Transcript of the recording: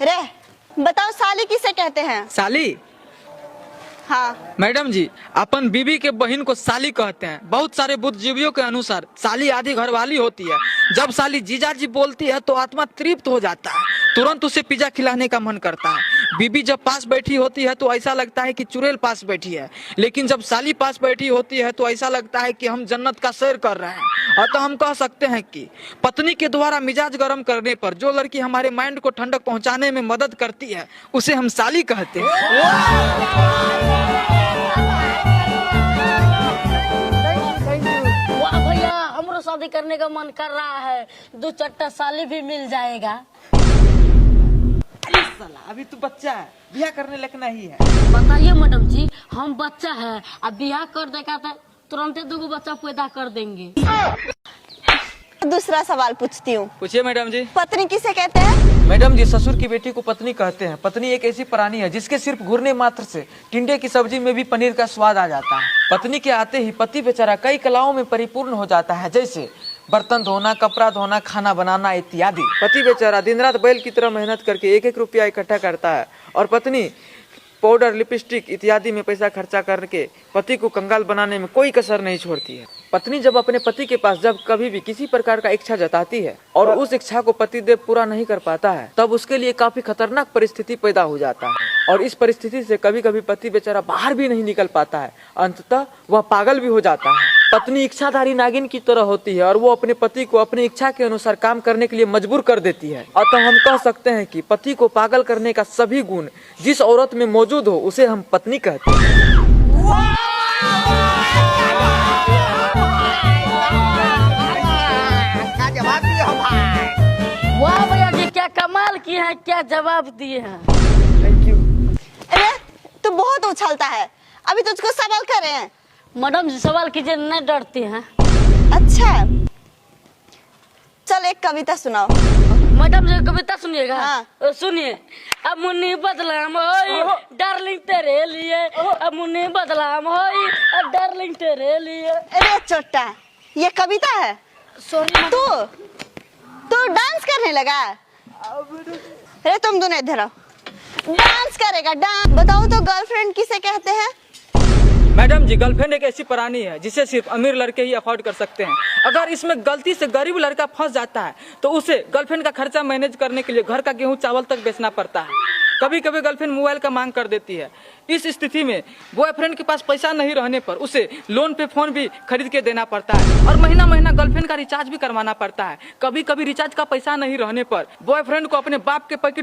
रे बताओ साली किसे कहते हैं? साली? हाँ मैडम जी, अपन बीबी के बहन को साली कहते हैं। बहुत सारे बुद्धिजीवियों के अनुसार साली आधी घरवाली होती है। जब साली जीजाजी बोलती है तो आत्मा तृप्त हो जाता है, तुरंत उसे पिज्जा खिलाने का मन करता है। बीबी जब पास बैठी होती है तो ऐसा लगता है कि चुड़ैल पास बैठी है, लेकिन जब साली पास बैठी होती है तो ऐसा लगता है कि हम जन्नत का सैर कर रहे हैं। अतः हम कह सकते हैं कि पत्नी के द्वारा मिजाज गर्म करने पर जो लड़की हमारे माइंड को ठंडक पहुंचाने में मदद करती है उसे हम साली कहते हैं। वाह भैया, हमरो शादी करने का मन कर रहा है, 2 चट्टा साली भी मिल जाएगा। अरे साला, अभी तू बच्चा है, ब्याह करने लगना ही है। बताइए मैडम जी, हम बच्चा है, अब ब्याह कर देगा तो तुरंत 2 बच्चा पैदा कर देंगे। दूसरा सवाल पूछती हूँ। पूछिए मैडम जी। पत्नी किसे कहते हैं? मैडम जी, ससुर की बेटी को पत्नी कहते हैं। पत्नी एक ऐसी प्राणी है जिसके सिर्फ घूरने मात्र से टिंडे की सब्जी में भी पनीर का स्वाद आ जाता है। पत्नी के आते ही पति बेचारा कई कलाओं में परिपूर्ण हो जाता है, जैसे बर्तन धोना, कपड़ा धोना, खाना बनाना इत्यादि। पति बेचारा दिन रात बैल की तरह मेहनत करके 1-1 रुपया इकट्ठा करता है और पत्नी पाउडर, लिपस्टिक इत्यादि में पैसा खर्चा करके पति को कंगाल बनाने में कोई कसर नहीं छोड़ती है। पत्नी जब अपने पति के पास जब कभी भी किसी प्रकार का इच्छा जताती है और उस इच्छा को पतिदेव पूरा नहीं कर पाता है, तब उसके लिए काफी खतरनाक परिस्थिति पैदा हो जाता है और इस परिस्थिति से कभी कभी पति बेचारा बाहर भी नहीं निकल पाता है। अंततः वह पागल भी हो जाता है। पत्नी इच्छाधारी नागिन की तरह होती है और वो अपने पति को अपनी इच्छा के अनुसार काम करने के लिए मजबूर कर देती है। अतः हम कह सकते हैं कि पति को पागल करने का सभी गुण जिस औरत में मौजूद हो उसे हम पत्नी कहते हैं। वाह भैया जी, क्या कमाल किए हैं, क्या जवाब दिए हैं। Thank you. अरे तू बहुत उछलता है, अभी तुझको सवाल कर रहे हैं। मैडम जी सवाल कीजिए, नहीं डरती हैं। अच्छा चल एक कविता सुनाओ। मैडम जी कविता सुनिएगा। हाँ। सुनिए। अब मुन्नी बदलाम होई डार्लिंग तेरे लिए, अब मुन्नी बदलाम होई डार्लिंग तेरे लिए। अरे चोट्टा, ये कविता है? सॉरी तू डांस करने लगा? अरे तुम दोनों इधर आओ। डांस करेगा डांस। बताओ तो गर्लफ्रेंड किसे कहते हैं? मैडम जी, गर्लफ्रेंड एक ऐसी प्राणी है जिसे सिर्फ अमीर लड़के ही अफोर्ड कर सकते हैं। अगर इसमें गलती से गरीब लड़का फंस जाता है तो उसे गर्लफ्रेंड का खर्चा मैनेज करने के लिए घर का गेहूं चावल तक बेचना पड़ता है। कभी कभी गर्लफ्रेंड मोबाइल का मांग कर देती है। इस स्थिति में बॉयफ्रेंड के पास पैसा नहीं रहने पर उसे लोन पे फोन भी खरीद के देना पड़ता है और महीना महीना गर्लफ्रेंड का रिचार्ज भी करवाना पड़ता है। कभी कभी रिचार्ज का पैसा नहीं रहने पर बॉयफ्रेंड को अपने बाप के पैकेट